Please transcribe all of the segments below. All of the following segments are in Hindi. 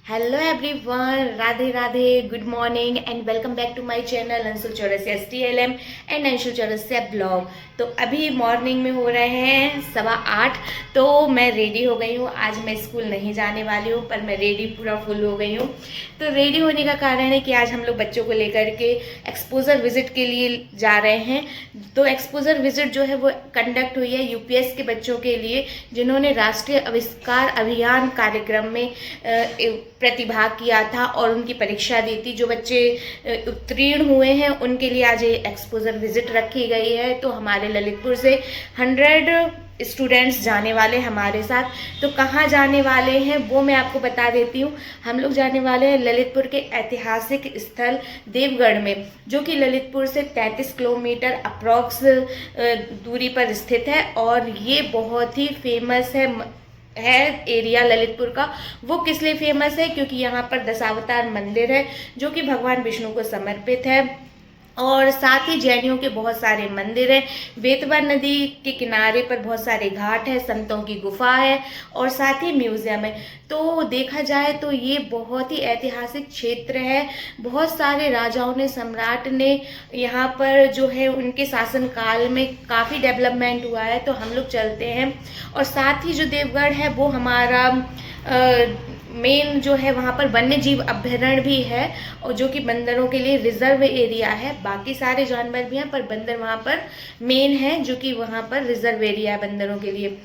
Hello everyone, Radhe Radhe, good morning and welcome back to my channel Anshul Chaurasia STLM and Anshul Chaurasia blog. तो अभी मॉर्निंग में हो रहे हैं 8:15। तो मैं रेडी हो गई हूँ। आज मैं स्कूल नहीं जाने वाली हूँ, पर मैं रेडी पूरा फुल हो गई हूँ। तो रेडी होने का कारण है कि आज हम लोग बच्चों को लेकर के एक्सपोजर विजिट के लिए जा रहे हैं। तो एक्सपोजर विजिट जो है वो कंडक्ट हुई है UPS के बच्चों के लिए, जिन्होंने राष्ट्रीय आविष्कार अभियान कार्यक्रम में प्रतिभाग किया था और उनकी परीक्षा दी थी। जो बच्चे उत्तीर्ण हुए हैं उनके लिए आज ये एक्सपोजर विजिट रखी गई है। तो हमारे ललितपुर से 100 स्टूडेंट्स जाने वाले हमारे साथ। तो कहाँ जाने वाले हैं वो मैं आपको बता देती हूँ। हम लोग जाने वाले हैं ललितपुर के ऐतिहासिक स्थल देवगढ़ में, जो कि ललितपुर से 33 किलोमीटर अप्रॉक्स दूरी पर स्थित है। और ये बहुत ही फेमस है एरिया ललितपुर का। वो किस लिए फेमस है? क्योंकि यहाँ पर दशावतार मंदिर है, जो कि भगवान विष्णु को समर्पित है। और साथ ही जैनियों के बहुत सारे मंदिर हैं। बेतवा नदी के किनारे पर बहुत सारे घाट हैं, संतों की गुफा है और साथ ही म्यूजियम है। तो देखा जाए तो ये बहुत ही ऐतिहासिक क्षेत्र है। बहुत सारे राजाओं ने, सम्राट ने यहाँ पर जो है उनके शासनकाल में काफ़ी डेवलपमेंट हुआ है। तो हम लोग चलते हैं। और साथ ही जो देवगढ़ है वो हमारा मेन जो है वहाँ पर वन्य जीव अभ्यारण्य भी है, और जो कि बंदरों के लिए रिजर्व एरिया है। बाकी सारे जानवर भी हैं पर बंदर वहाँ पर मेन है, जो कि वहाँ पर रिजर्व एरिया है बंदरों के लिए।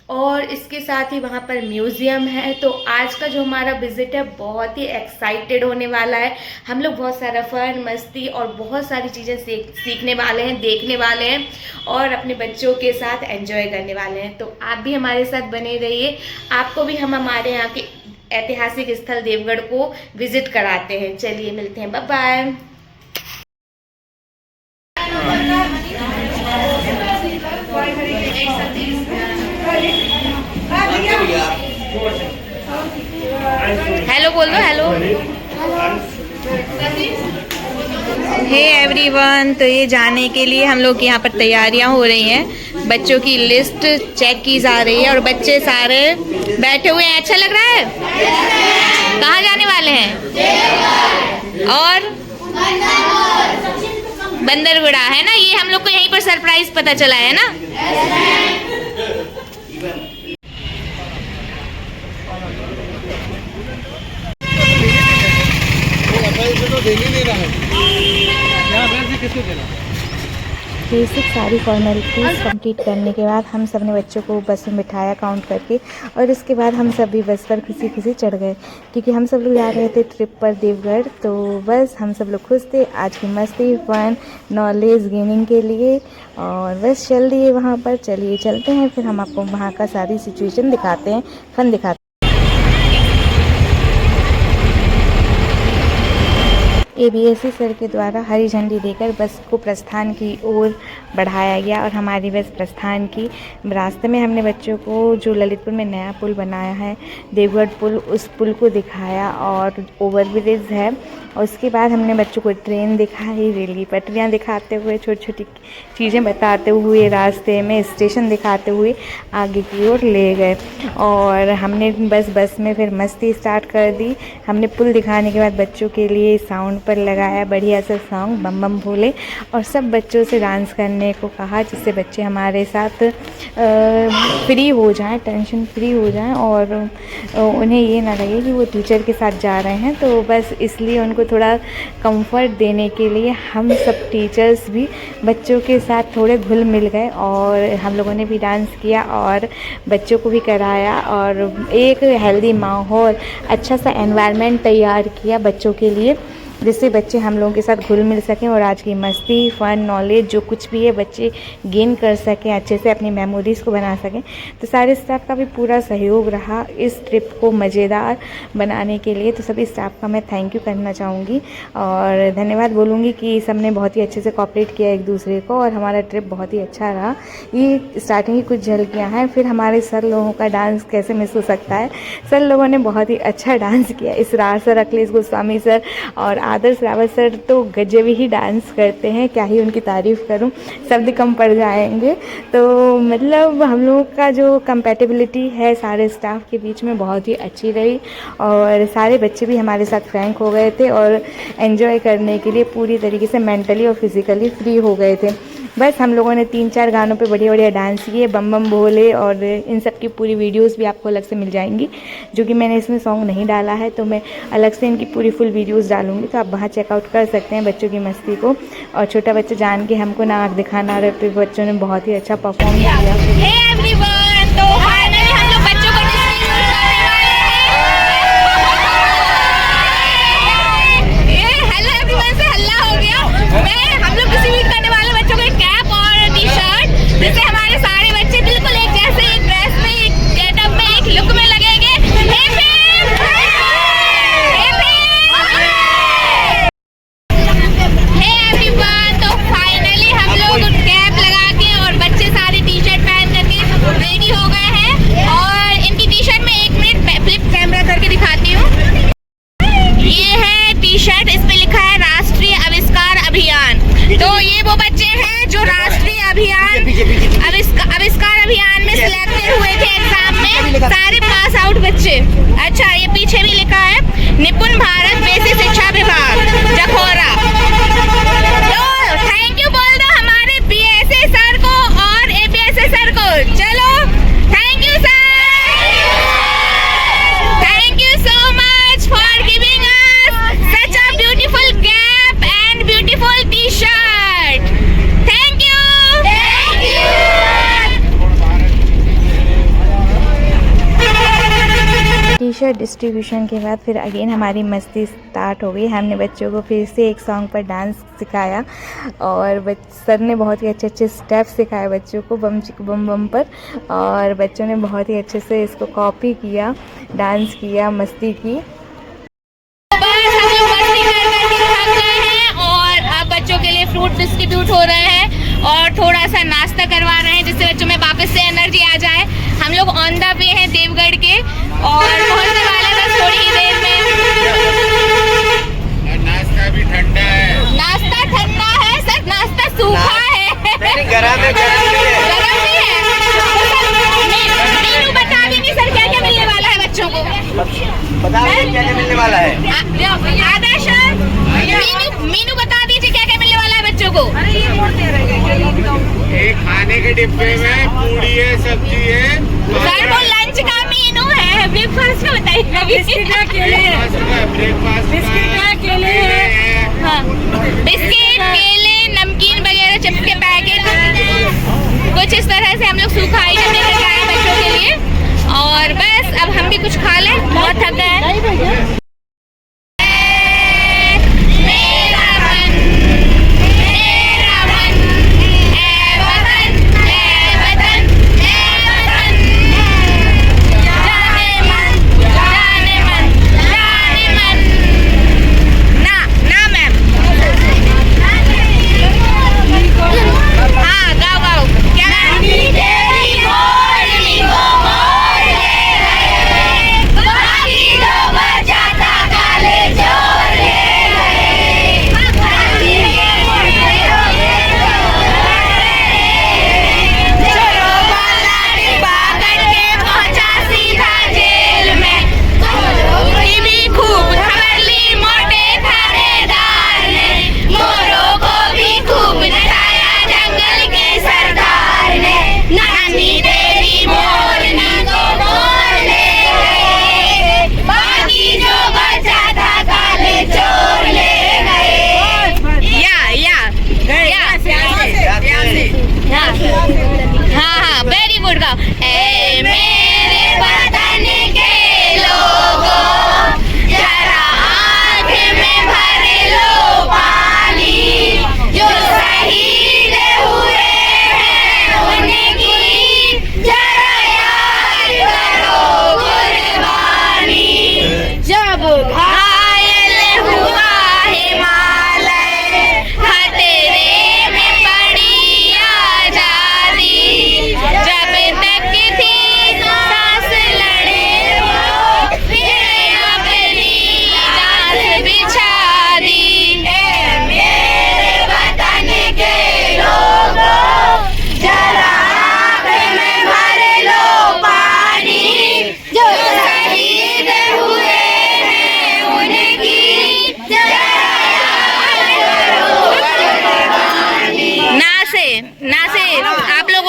और इसके साथ ही वहाँ पर म्यूज़ियम है। तो आज का जो हमारा विजिट है बहुत ही एक्साइटेड होने वाला है। हम लोग बहुत सारा फन, मस्ती और बहुत सारी चीज़ें सीखने वाले हैं, देखने वाले हैं और अपने बच्चों के साथ एंजॉय करने वाले हैं। तो आप भी हमारे साथ बने रहिए। आपको भी हम हमारे यहाँ के ऐतिहासिक स्थल देवगढ़ को विजिट कराते हैं। चलिए मिलते हैं, बाय बाय। हेलो बोल दो, हेलो। हे एवरीवन, तो ये जाने के लिए हम लोग यहाँ पर तैयारियां हो रही हैं। बच्चों की लिस्ट चेक की जा रही है और बच्चे सारे बैठे हुए हैं। अच्छा लग रहा है? कहाँ जाने वाले हैं? और बंदरगुड़ा है ना। ये हम लोग को यहीं पर सरप्राइज पता चला है ना। बेसिक सारी फॉर्मेलिटीज़ कंप्लीट करने के बाद हम सब ने बच्चों को बस में बिठाया काउंट करके, और इसके बाद हम सब भी बस पर खुशी खुशी चढ़ गए, क्योंकि हम सब लोग जा रहे थे ट्रिप पर देवगढ़। तो बस हम सब लोग खुश थे आज की मस्ती, फन, नॉलेज गेनिंग के लिए। और बस चल दिए वहाँ पर। चलिए चलते हैं, फिर हम आपको वहाँ का सारी सिचुएशन दिखाते हैं, फन दिखाते हैं। ABSC सर के द्वारा हरी झंडी देकर बस को प्रस्थान की ओर बढ़ाया गया और हमारी बस प्रस्थान की। रास्ते में हमने बच्चों को जो ललितपुर में नया पुल बनाया है, देवगढ़ पुल, उस पुल को दिखाया और ओवरब्रिज है। और उसके बाद हमने बच्चों को ट्रेन दिखाई, रेल की पटरियाँ दिखाते हुए, छोटी छोटी चीज़ें बताते हुए, रास्ते में स्टेशन दिखाते हुए आगे की ओर ले गए। और हमने बस में फिर मस्ती स्टार्ट कर दी। हमने पुल दिखाने के बाद बच्चों के लिए साउंड पर लगाया बढ़िया सा सॉन्ग बम बम भोले, और सब बच्चों से डांस करने को कहा, जिससे बच्चे हमारे साथ फ्री हो जाएं, टेंशन फ्री हो जाएं और उन्हें ये ना लगे कि वो टीचर के साथ जा रहे हैं। तो बस इसलिए उनको थोड़ा कंफर्ट देने के लिए हम सब टीचर्स भी बच्चों के साथ थोड़े घुल मिल गए और हम लोगों ने भी डांस किया और बच्चों को भी कराया और एक हेल्दी माहौल, अच्छा सा एनवायरनमेंट तैयार किया बच्चों के लिए, जिससे बच्चे हम लोगों के साथ घुल मिल सकें और आज की मस्ती, फ़न, नॉलेज जो कुछ भी है बच्चे गेन कर सकें, अच्छे से अपनी मेमोरीज़ को बना सकें। तो सारे स्टाफ का भी पूरा सहयोग रहा इस ट्रिप को मज़ेदार बनाने के लिए। तो सभी स्टाफ का मैं थैंक यू करना चाहूँगी और धन्यवाद बोलूँगी कि सबने बहुत ही अच्छे से कोऑपरेट किया एक दूसरे को और हमारा ट्रिप बहुत ही अच्छा रहा। ये स्टार्टिंग की कुछ झलकियाँ हैं। फिर हमारे सर लोगों का डांस कैसे मिस हो सकता है। सर लोगों ने बहुत ही अच्छा डांस किया। इसरार सर, अखिलेश गोस्वामी सर और आदर्श रावत सर तो गजब ही डांस करते हैं, क्या ही उनकी तारीफ़ करूं, शब्द कम पड़ जाएंगे। तो मतलब हम लोगों का जो कंपेटिबिलिटी है सारे स्टाफ के बीच में बहुत ही अच्छी रही, और सारे बच्चे भी हमारे साथ फ्रैंक हो गए थे और एंजॉय करने के लिए पूरी तरीके से मेंटली और फिज़िकली फ्री हो गए थे। बस हम लोगों ने 3-4 गानों पे बढ़िया बढ़िया डांस किए, बम बम भोले, और इन सब की पूरी वीडियोस भी आपको अलग से मिल जाएंगी, जो कि मैंने इसमें सॉन्ग नहीं डाला है, तो मैं अलग से इनकी पूरी फुल वीडियोस डालूंगी, तो आप वहाँ चेकआउट कर सकते हैं बच्चों की मस्ती को। और छोटा बच्चा जान के हमको ना आँख दिखाना, और फिर बच्चों ने बहुत ही अच्छा परफॉर्म किया। जिससे हमारे सारे बच्चे बिल्कुल एक जैसे एक ड्रेस में, एक गेटअप में, एक लुक में लगेंगे। तो फाइनली हम लोग कैप लगा के और बच्चे सारे टी शर्ट पहन करके रेडी हो गए हैं, और इनकी टी शर्ट में 1 मिनट फ्लिप कैमरा करके दिखाती हूँ। ये है टी शर्ट, इस पे लिखा है राष्ट्रीय आविष्कार अभियान। तो ये वो बच्चे हैं जो राष्ट्रीय आविष्कार अभियान में सिलेक्टेड हुए थे एग्जाम में, सारे पास आउट बच्चे। अच्छा, ये पीछे भी लिखा है निपुण भारत बेसिक शिक्षा विभाग जखौरा। तो थैंक यू बोल दो हमारे बीएसए सर को और एपीएसए सर को। चलो, thank you sir, thank you so much for giving us such a beautiful cap and beautiful T shirt. Thank you. T shirt distribution के बाद फिर अगेन हमारी मस्ती स्टार्ट हो गई। हमने बच्चों को फिर से एक सॉन्ग पर डांस सिखाया, और सर ने बहुत ही अच्छे अच्छे स्टेप सिखाए बच्चों को बम चिक बम बम पर, और बच्चों ने बहुत ही अच्छे से इसको कॉपी किया, डांस किया, मस्ती की। बच्चों के लिए फ्रूट डिस्ट्रीब्यूट हो रहे हैं और थोड़ा सा नाश्ता करवा रहे हैं, जिससे बच्चों में वापस से एनर्जी आ जाए। हम लोग ऑन द वे हैं देवगढ़ के, और पहुंचने वाले बस थोड़ी ही देर में। नाश्ता भी ठंडा है। नाश्ता ठंडा है सर, नाश्ता सूखा है। गरम है, गरम भी है। मीनू बता देंगे सर क्या क्या मिलने वाला है बच्चों को, बता दीजिए क्या क्या मिलने वाला है। आदर्श मीनू बता दीजिए क्या क्या मिलने वाला है बच्चों को। एक खाने के डिब्बे में पूरी है, सब्जी है। सर वो लंच का मेनू है, ब्रेकफास्ट का बताइए। बिस्किट का केले है, बिस्किट का केले है, हाँ बिस्किट, केले, नमकीन वगैरह, चिप्स के पैकेट, कुछ इस तरह से हम लोग सूखा आइटम लेकर के आए बच्चों के लिए। और बस अब हम भी कुछ खा लें, बहुत थक गए।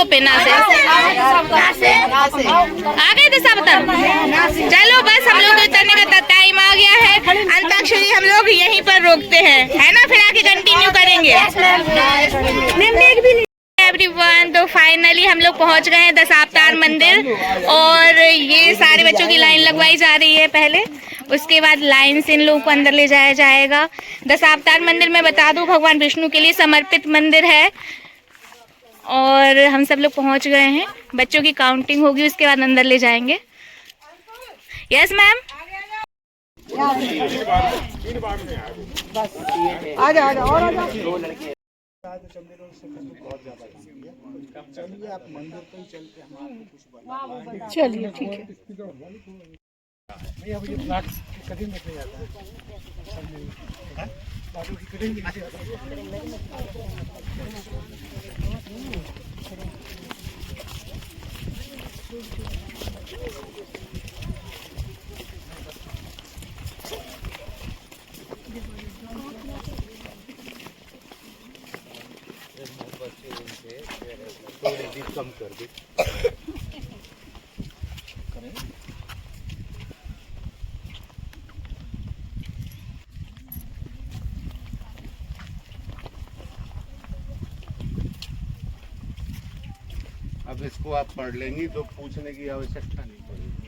पे ना से आ गए थे सब तब। चलो बस हम लोग उतरने का टाइम आ गया है। अंताक्षरी हम लोग यहीं पर रोकते हैं, है ना, फिर आगे कंटिन्यू करेंगे। एवरीवन, तो फाइनली हम लोग पहुंच गए हैं दशावतार मंदिर, और ये सारे बच्चों की लाइन लगवाई जा रही है पहले, उसके बाद लाइन से इन लोगों को अंदर ले जाया जाएगा। दशावतार मंदिर मैं बता दूं भगवान विष्णु के लिए समर्पित मंदिर है, और हम सब लोग पहुंच गए हैं। बच्चों की काउंटिंग होगी, उसके बाद अंदर ले जाएंगे। Yes ma'am. चलिए ठीक है। कम कर दे। अब इसको आप पढ़ लेंगी तो पूछने की आवश्यकता नहीं पड़ेगी।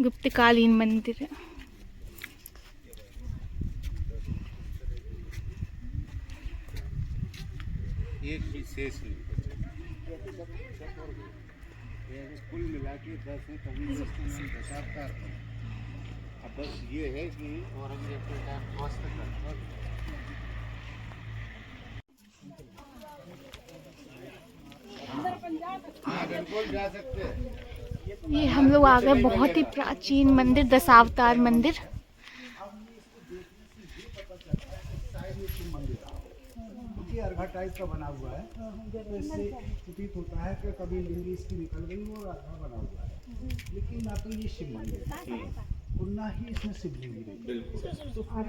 गुप्तकालीन मंदिर है। एक भी शेष नहीं बचा। कुल मिला के 10 है, कभी 10 दशावतार। अब बस ये है कि औरंगजेब के टाइम ध्वस्त कर। हाँ बिल्कुल जा सकते हैं। ये हम लोग आ गए बहुत ही प्राचीन मंदिर, दशावतार मंदिर। अर्घा टाइप का बना हुआ है, तो इससे प्रतीत होता है कि कभी लिंगी इसकी निकल गई और अर्घा बना हुआ है, लेकिन ना तो ये शिव मंदिर और ना ही इसमें शिवलिंगी रही। तो फिर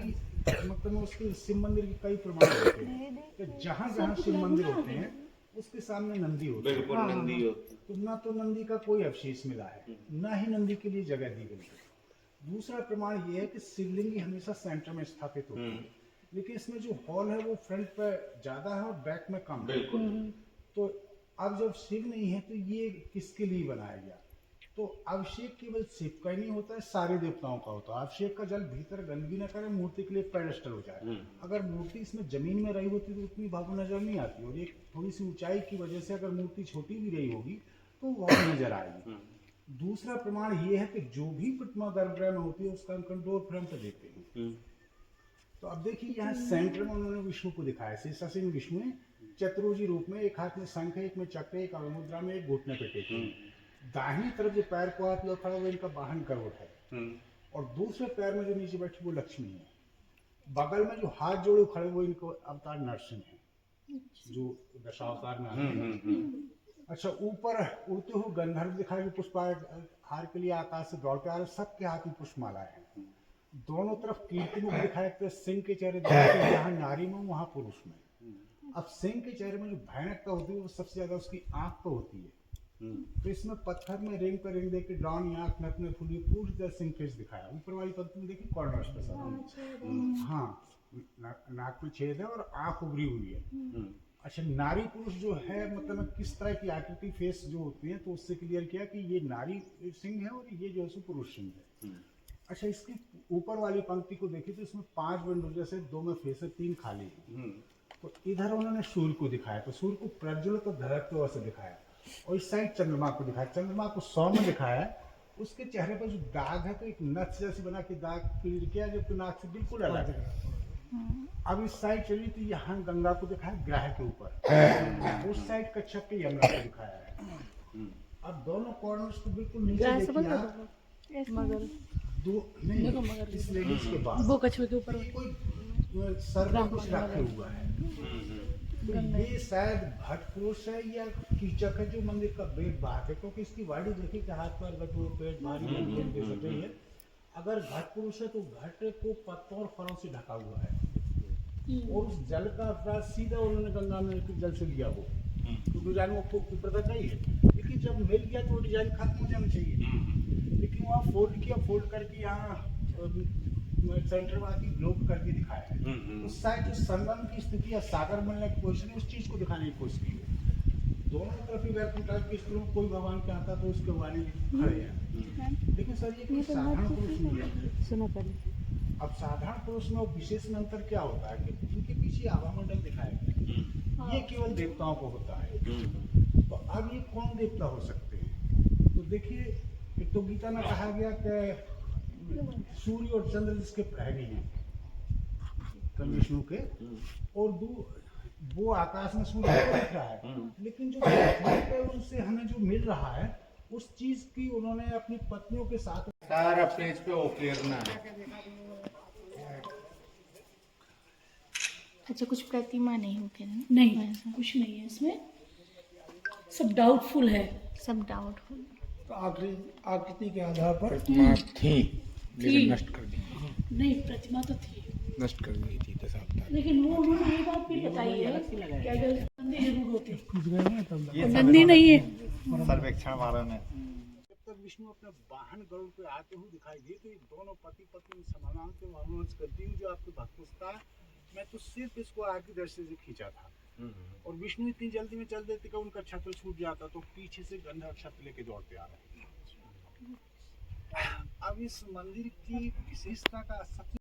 मतलब उसके शिव मंदिर के कई प्रमाण होते हैं कि जहाँ जहाँ शिव मंदिर होते हैं उसके सामने नंदी होते हैं। नंदी होते, तो ना तो नंदी का कोई अवशेष मिला है, ना ही नंदी के लिए जगह दी गई है। दूसरा प्रमाण ये है कि शिवलिंगी हमेशा सेंटर में स्थापित होती है, लेकिन इसमें जो हॉल है वो फ्रंट पे ज्यादा है और बैक में कम है। तो अब जब शिव नहीं है तो ये किसके लिए बनाया गया? तो अभिषेक केवल शिव का ही नहीं होता है, सारे देवताओं का होता है। अभिषेक का जल भीतर गंदगी न करे, मूर्ति के लिए पेडेस्टल हो जाए। अगर मूर्ति इसमें जमीन में रही होती तो उतनी भाव नजर नहीं आती, और एक थोड़ी सी ऊंचाई की वजह से अगर मूर्ति छोटी भी रही होगी तो वह नजर आएगी। दूसरा प्रमाण ये है कि जो भी प्रतिमा गर्भगृह में होती है उसका अंकन डोर फ्रेम पे देते हैं। तो अब देखिए यहाँ सेंटर में उन्होंने विष्णु को दिखाया, शीर्षासीन विष्णु है चतुर्भुजी रूप में, एक हाथ में शंख है, एक में चक्र है, एक मुद्रा में, एक घुटने पे टेके। दाहिनी तरफ जो पैर को हाथ खड़ा हुआ इनका वाहन करवट है, और दूसरे पैर में जो नीचे बैठी वो लक्ष्मी है। बगल में जो हाथ जोड़े खड़े हुए इनको अवतार नरसिंह है, जो दशावतार में आते हैं। अच्छा, ऊपर उड़ते हुए गंधर्व दिखाई, पुष्पहार के लिए आकाश से दौड़ के आ रहे, सबके हाथ में पुष्पमाला है। दोनों तरफ कीर्ति मुख दिखाया, सिंह के चेहरे जहाँ नारी में वहाँ पुरुष में। अब सिंह के चेहरे में जो भयानकता होती है वो सबसे ज्यादा उसकी आंख पे होती है। तो इसमें पत्थर में रिंग पर रिंग देके डरावनी आंख, नक में फूली पूरी तरह सिंह फेस दिखाया। ऊपर वाली पंक्ति में देखिए कॉर्नर्स पे सब, हाँ नाक में छेद है और आंख उभरी हुई है। अच्छा, नारी पुरुष जो है मतलब किस तरह की आकृति फेस जो होती है, तो उससे क्लियर किया कि ये नारी सिंह है और ये जो है पुरुष सिंह है। अच्छा, इसकी ऊपर वाली पंक्ति को देखिए तो इसमें 5 विंडो जैसे 2 में फेस है, 3 खाली है। तो इधर उन्होंने सूर्य को दिखाया, तो सूर्य को प्रज्वलित और धड़कते से दिखाया, और इस साइड चंद्रमा को दिखाया, चंद्रमा को 100 में दिखाया। उसके चेहरे पर जो दाग है तो एक नक्श जैसे बना के दाग क्लियर किया, जबकि नाक से बिल्कुल अलग है। अब इस साइड चलिए तो यहाँ गंगा को दिखाया ग्रह के ऊपर, उस साइड कच्छप के यमुना को दिखाया है। अब दोनों कॉर्नर्स को बिल्कुल नीचे देखिए, दो नहीं इस लेडीज के बाद वो कछुए के ऊपर कोई सर पर कुछ रखे हुआ है। तो ये शायद भट्ट पुरुष है या कीचक है जो मंदिर का वेद बात है, क्योंकि इसकी बॉडी देखिए कि हाथ पैर गठुए, पेट भारी है। अगर घट पुरुष है तो घट को पत्तों और फलों से ढका हुआ है, और उस जल का अपराध सीधा उन्होंने गंगा में के जल से लिया वो, तो डिजाइन वो ऊपर तक नहीं है, लेकिन जब मिल गया तो डिजाइन खत्म हो जाना चाहिए। लेकिन वहाँ फोल्ड किया, फोल्ड करके यहाँ सेंटरवादी ग्लोब करके दिखाया है। उस साइड जो संगम की स्थिति या सागर बनने की कोशिश है, उस चीज को दिखाने की कोशिश की है। दोनों तरफ ही वेलकम टाइप के स्कूलों में कोई भगवान के आता तो उसके वाले खड़े हैं। लेकिन सर ये कोई साधारण पुरुष नहीं है। सुनो पहले। अब साधारण पुरुष में और विशेष में अंतर क्या होता है कि इनके पीछे आवामंडल दिखाया गया, ये केवल देवताओं को होता है। तो अब ये कौन देवता हो सकते हैं? तो देखिए, एक तो गीता में कहा गया कि सूर्य और चंद्र जिसके प्रहरी हैं विष्णु के, और वो आकाश में सूर्य दिख रहा है, लेकिन जो पृथ्वी पे उनसे हमें जो मिल रहा है उस चीज की उन्होंने अपनी पत्नियों के साथ सारा पेज पे उकेरना है। अच्छा, कुछ प्रतिमा नहीं होती ना? नहीं, कुछ नहीं है इसमें, सब डाउटफुल है। सब डाउटफुल। आकृति के आधार पर प्रतिमा थी लेकिन नष्ट कर दी। नहीं, प्रतिमा तो थी, नष्ट कर दी थी दशावतार। लेकिन वो उन्होंने ये बात भी बताई है क्या नंदी जरूर होते, नंदी नहीं है। सर्वेक्षण वालों ने जब तक विष्णु अपने वाहन गरुड़ पे आते हुए दिखाई दिए तो ये दोनों पति पत्नी समानांतर के अनुरोध करती हूँ, जो आपके भक्त था, मैं तो सिर्फ इसको आगे दृष्टि से खींचा था। और विष्णु इतनी जल्दी में चल देते कि उनका छत्र छूट जाता, तो पीछे से गंधर्व छत्र लेके दौड़ते आ रहे हैं। अब इस मंदिर की विशेषता का सबसे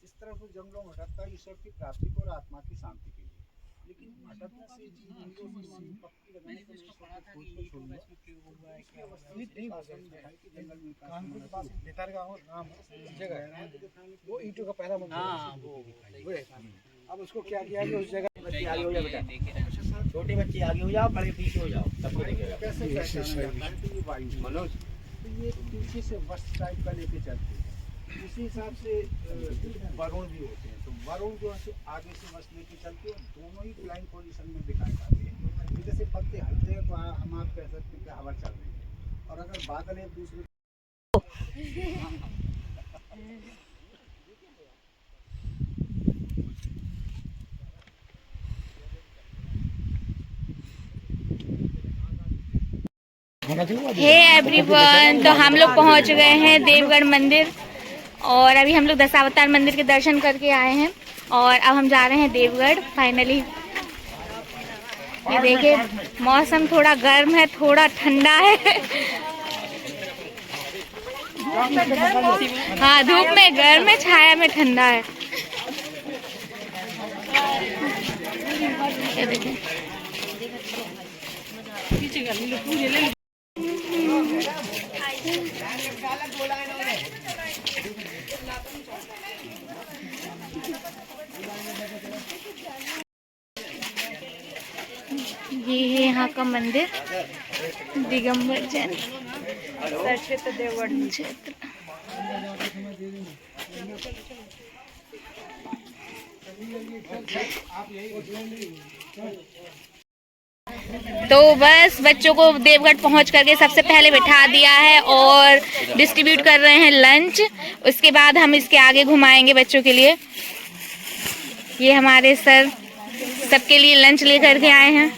इस तरह से जंगलों में भटकता ईश्वर की प्राप्ति को और आत्मा की शांति के लिए, लेकिन भटकने से पक्की लगाने से कानपुर के पास बेतार गांव नाम जगह वो ईंटों का पहला मंदिर। हाँ, वो अब उसको क्या किया कि उस जगह बच्चे आगे हो जाओ, बेटा छोटे बच्चे आगे हो जाओ, बड़े पीछे हो जाओ, सबको देखिएगा कैसे मनोज। तो ये पीछे से वस्त्र टाइप का लेके चलते हैं, उसी हिसाब से वरुण भी होते हैं। तो वरुण जो है आगे से वस्त्र लेके चलते हैं, दोनों ही फ्लाइंग पोजीशन में दिखाई जाते हैं। जैसे पत्ते हलते हैं तो हम आप कह सकते हैं कि हवा चल रही है, और अगर बादल एक दूसरे हे एवरीवन, तो हम लोग पहुंच गए हैं देवगढ़ मंदिर, और अभी हम लोग दशावतार मंदिर के दर्शन करके आए हैं, और अब हम जा रहे हैं देवगढ़ फाइनली। ये देखिए, मौसम थोड़ा गर्म है, थोड़ा ठंडा है। हाँ, धूप में गर्म है, छाया में ठंडा है। ये देखिए, ये है यहाँ का मंदिर, दिगंबर जैन क्षेत्र देवगढ़ क्षेत्र। तो बस बच्चों को देवगढ़ पहुंच करके सबसे पहले बिठा दिया है और डिस्ट्रीब्यूट कर रहे हैं लंच। उसके बाद हम इसके आगे घुमाएंगे बच्चों के लिए। ये हमारे सर सबके लिए लंच लेकर के आए हैं।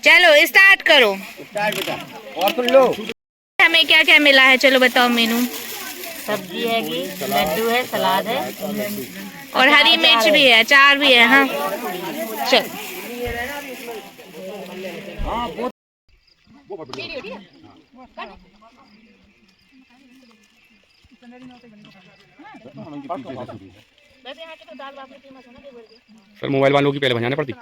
चलो स्टार्ट करो। और सुन लो, हमें क्या क्या मिला है, चलो बताओ मेनू। सब्जी है, लड्डू है, सलाद है और हरी मिर्च भी है, अचार भी है। हाँ चल, सर मोबाइल वालों की पहले भजाना पड़ती।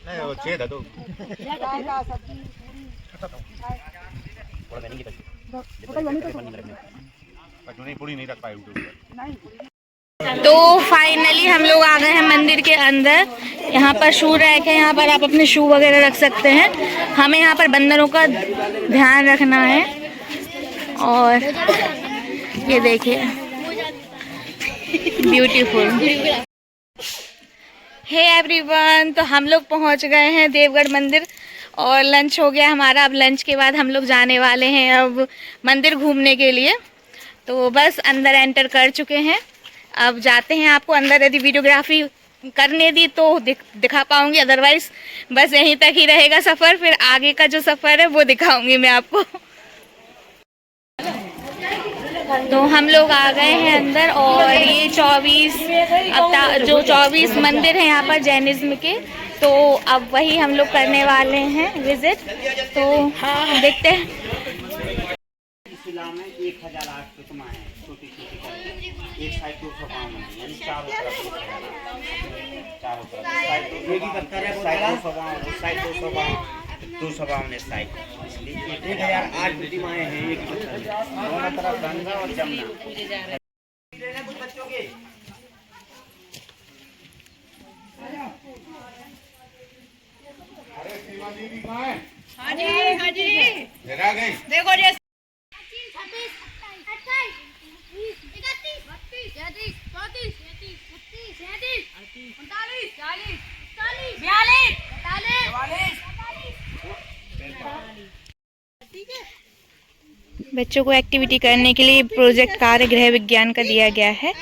नहीं वो छेद है तो पूरी नहीं रख पाए यूट्यूब पर। तो फाइनली हम लोग आ गए हैं मंदिर के अंदर। यहाँ पर शू रैक है, यहाँ पर आप अपने शू वगैरह रख सकते हैं। हमें यहाँ पर बंदरों का ध्यान रखना है। और ये देखिए ब्यूटीफुल। हे एवरीवन, तो हम लोग पहुँच गए हैं देवगढ़ मंदिर और लंच हो गया हमारा। अब लंच के बाद हम लोग जाने वाले हैं अब मंदिर घूमने के लिए। तो बस अंदर एंटर कर चुके हैं, अब जाते हैं। आपको अंदर यदि वीडियोग्राफी करने दी तो दिखा पाऊंगी, अदरवाइज बस यहीं तक ही रहेगा सफ़र। फिर आगे का जो सफ़र है वो दिखाऊंगी मैं आपको। तो हम लोग आ गए हैं अंदर और ये 24 मंदिर हैं यहाँ पर जैनिज्म के, तो अब वही हम लोग करने वाले हैं विजिट। तो देखते हैं। में 1008 प्रतिमा है, छोटी छोटी करके। एक साइड 252 यानी चारों तरफ 252 साइड, इसलिए 1008 प्रतिमाएं हैं एक पत्थर में। दोनों तरफ गंगा और जमुना। कुछ बच्चों के अरे शिवा दीदी कहाँ है? हाँ जी जगह गई। देखो जैसे 32, बच्चों को एक्टिविटी करने के लिए प्रोजेक्ट कार्य गृह विज्ञान का दिया गया है।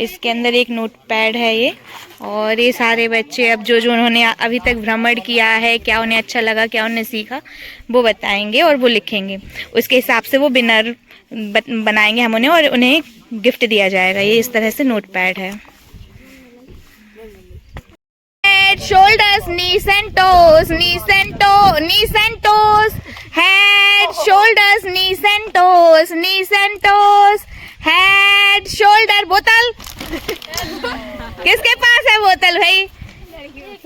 इसके अंदर एक नोटपैड है ये, और ये सारे बच्चे अब जो उन्होंने अभी तक भ्रमण किया है, क्या उन्हें अच्छा लगा, क्या उन्हें सीखा, वो बताएंगे और वो लिखेंगे। उसके हिसाब से वो विनर बनाएंगे हम उन्हें और उन्हें गिफ्ट दिया जाएगा। ये इस तरह से नोटपैड है। Shoulders, knees and toes, knees and toes, knees and toes. Head, shoulders, knees and toes, knees and toes. Head, shoulder. बोतल किसके पास है बोतल भाई?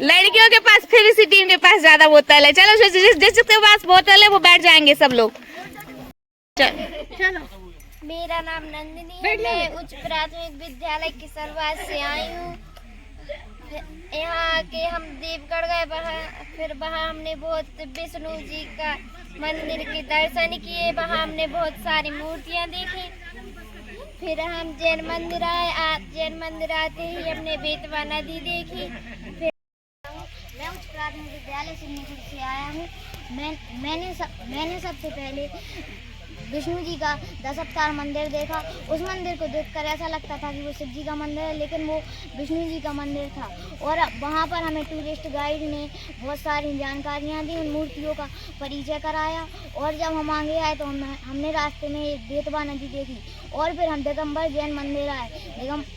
लड़कियों के पास। फिर इसी टीम के पास ज्यादा बोतल है। चलो जिसके पास बोतल है वो बैठ जाएंगे सब लोग। चलो। मेरा नाम नंदिनी है, मैं उच्च प्राथमिक विद्यालय किशनवास से आई हूँ। यहाँ के हम देवगढ़ गए, फिर वहाँ हमने बहुत विष्णु जी का मंदिर के दर्शन किए। वहाँ हमने बहुत सारी मूर्तियाँ देखी। फिर हम जैन मंदिर आए। जैन मंदिर आते ही हमने बेतवा नदी देखी। फिर मैं उच्च प्राथमिक विद्यालय से आया हूँ। मैंने सबसे पहले विष्णु जी का 10 अवतार मंदिर देखा। उस मंदिर को देखकर ऐसा लगता था कि वो शिव जी का मंदिर है, लेकिन वो विष्णु जी का मंदिर था। और वहाँ पर हमें टूरिस्ट गाइड ने बहुत सारी जानकारियाँ दी, उन मूर्तियों का परिचय कराया। और जब हम आगे आए तो हमने रास्ते में एक बेतवा नदी देखी। और फिर हम दिगंबर जैन मंदिर आए।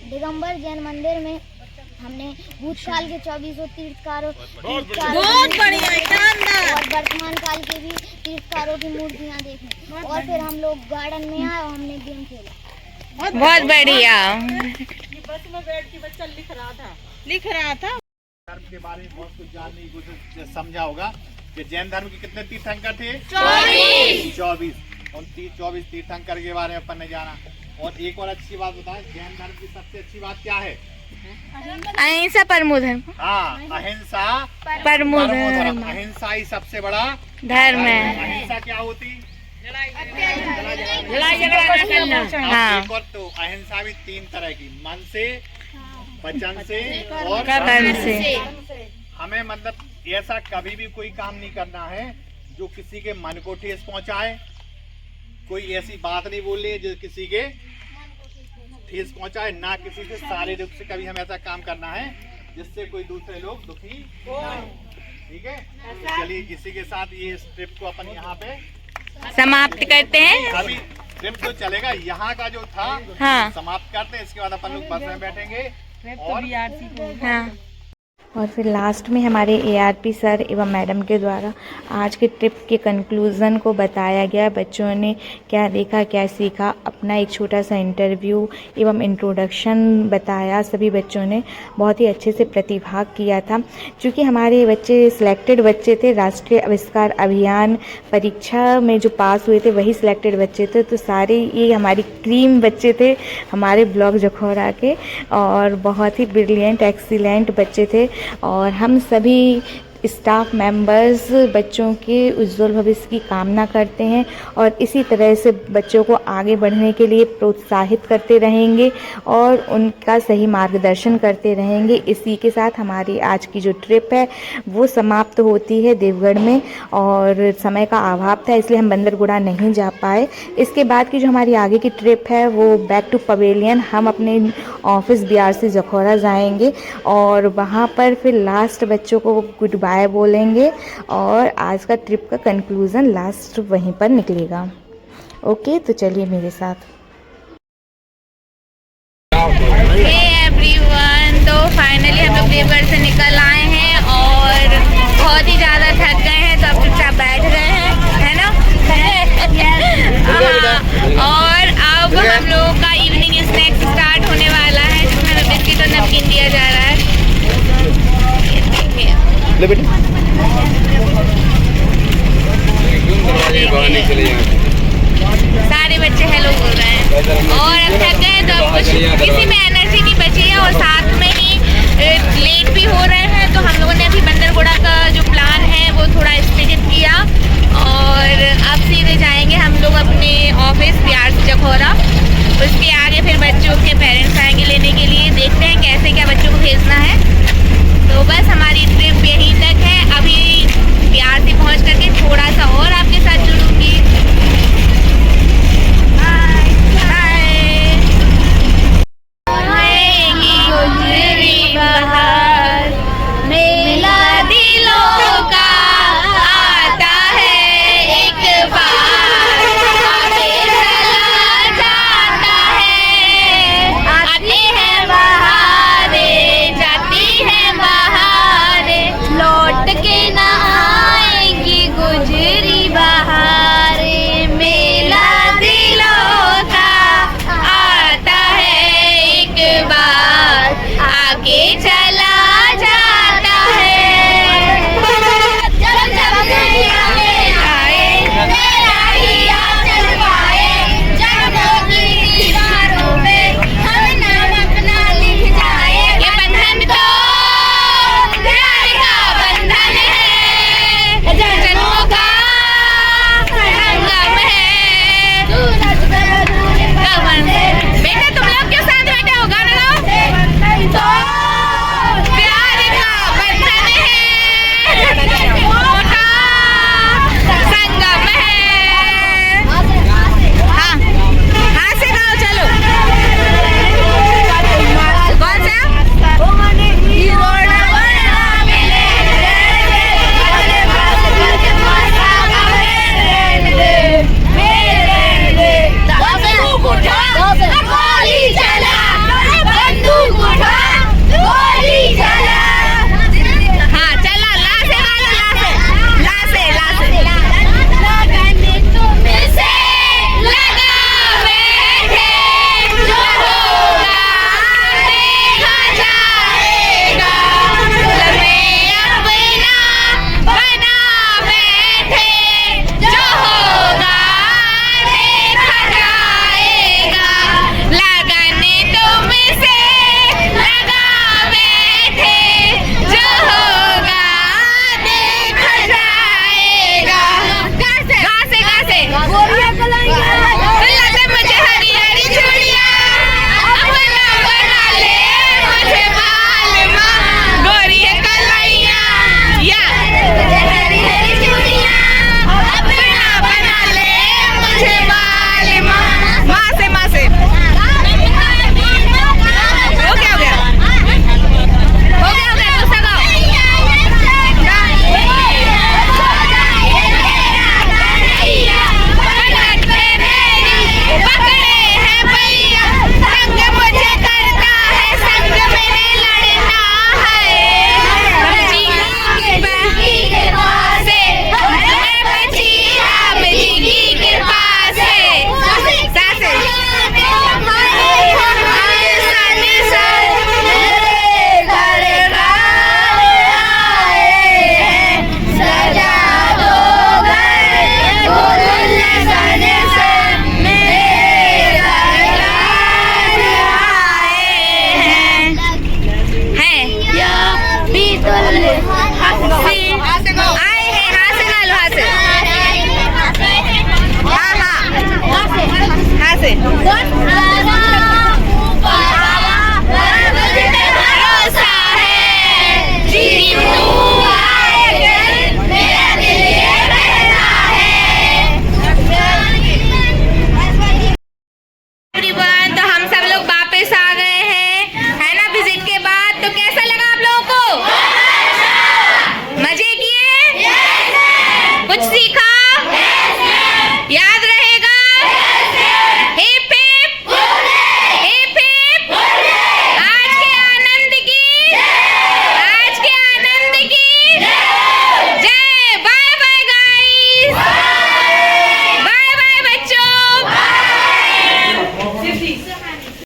दिगंबर जैन मंदिर में हमने भूतकाल के 24 तीर्थकारों और वर्तमान काल के भी तीर्थकारों की मूर्तियाँ देखी। और फिर हम लोग गार्डन में आए और हमने गेम खेला। बहुत बढ़िया। बस में बैठ के बच्चा लिख रहा था। धर्म के बारे में बहुत कुछ जानने की कोशिश समझा होगा कि जैन धर्म के कितने तीर्थंकर थे? 24। उन 24 तीर्थंकर के बारे में अपन ने जाना। और एक और अच्छी बात बताएं, जैन धर्म की सबसे अच्छी बात क्या है? अहिंसा परमो धर्म। हाँ, अहिंसा परमो धर्म। अहिंसा ही सबसे बड़ा धर्म है। अहिंसा क्या होती? हाँ। तो अहिंसा भी 3 तरह की, मन से, वचन से और कर्म से। हमें मतलब ऐसा कभी भी कोई काम नहीं करना है जो किसी के मन को ठेस पहुंचाए। कोई ऐसी बात नहीं बोले जो किसी के ठेस पहुंचाए, ना किसी से शारीरिक से कभी हमें ऐसा काम करना है जिससे कोई दूसरे लोग दुखी ना हो। ठीक है, तो चलिए इसी के साथ ये ट्रिप को अपन यहाँ पे समाप्त करते हैं। अभी ट्रिप जो चलेगा यहाँ का जो था, हाँ। समाप्त करते हैं। इसके बाद अपन लोग बस में बैठेंगे और हाँ। और फिर लास्ट में हमारे ARP सर एवं मैडम के द्वारा आज के ट्रिप के कंक्लूज़न को बताया गया। बच्चों ने क्या देखा, क्या सीखा, अपना एक छोटा सा इंटरव्यू एवं इंट्रोडक्शन बताया। सभी बच्चों ने बहुत ही अच्छे से प्रतिभाग किया था। क्योंकि हमारे बच्चे सिलेक्टेड बच्चे थे, राष्ट्रीय आविष्कार अभियान परीक्षा में जो पास हुए थे वही सिलेक्टेड बच्चे थे। तो सारे ये हमारी क्रीम बच्चे थे हमारे ब्लॉक जखौरा के, और बहुत ही ब्रिलियंट एक्सीलेंट बच्चे थे। और हम सभी स्टाफ मेंबर्स बच्चों के उज्जवल भविष्य की कामना करते हैं और इसी तरह से बच्चों को आगे बढ़ने के लिए प्रोत्साहित करते रहेंगे और उनका सही मार्गदर्शन करते रहेंगे। इसी के साथ हमारी आज की जो ट्रिप है वो समाप्त होती है देवगढ़ में, और समय का अभाव था इसलिए हम बंदरगुड़ा नहीं जा पाए। इसके बाद की जो हमारी आगे की ट्रिप है वो बैक टू पवेलियन, हम अपने ऑफिस BRC जखौरा जाएंगे और वहाँ पर फिर लास्ट बच्चों को गुड बाय बोलेंगे और आज का ट्रिप का कंक्लूज़न लास्ट वहीं पर निकलेगा। ओके, तो चलिए मेरे साथ। एवरीवन, तो फाइनली हम लोग देवगढ़ से निकल आए हैं और बहुत ही ज़्यादा थक गए हैं, तो अब चुपचाप बैठ गए हैं, है ना? और अब हम लोगों का इवनिंग स्नैक्स स्टार्ट होने वाला है, जिसमें हमें बिस्किट और नमकीन दिया जा रहा है। ले बेटे सारे बच्चे हेलो बोल रहे हैं और अब थक गए तो अब कुछ किसी में एनर्जी नहीं बची है और साथ में ही लेट भी हो रहे हैं। तो हम लोगों ने अभी बंदरगुड़ा का जो प्लान है वो थोड़ा स्थगित किया और अब सीधे जाएंगे हम लोग अपने ऑफिस BRC जखौरा। उसके आगे फिर बच्चों के पेरेंट्स आएंगे लेने के लिए। देखते हैं कैसे क्या बच्चों को भेजना है। तो बस हमारी ट्रिप यहीं तक है। अभी BRC पहुंच करके थोड़ा सा और आपके साथ जुड़ूंगी। गुजरी बहार, मेला दिलों का आता है एक बार, आगे चला जाता है, आते हैं बहारे, जाती है बहारे, लौट के ना आएंगी गुजरी बहारे, मेला दिलों का आता है एक बार, आगे चला जाता है। जब जब दुनिया में आए मेरा ही आंचल पाए, जन्मों की दीवारों पे हम नाम अपना लिख जाए। ये बंधन तो प्यार का बंधन है, जन्मों का संगम है। बेटा तुम लोग क्यों साथ बैठे हो? गाना गाओ। से? कौन?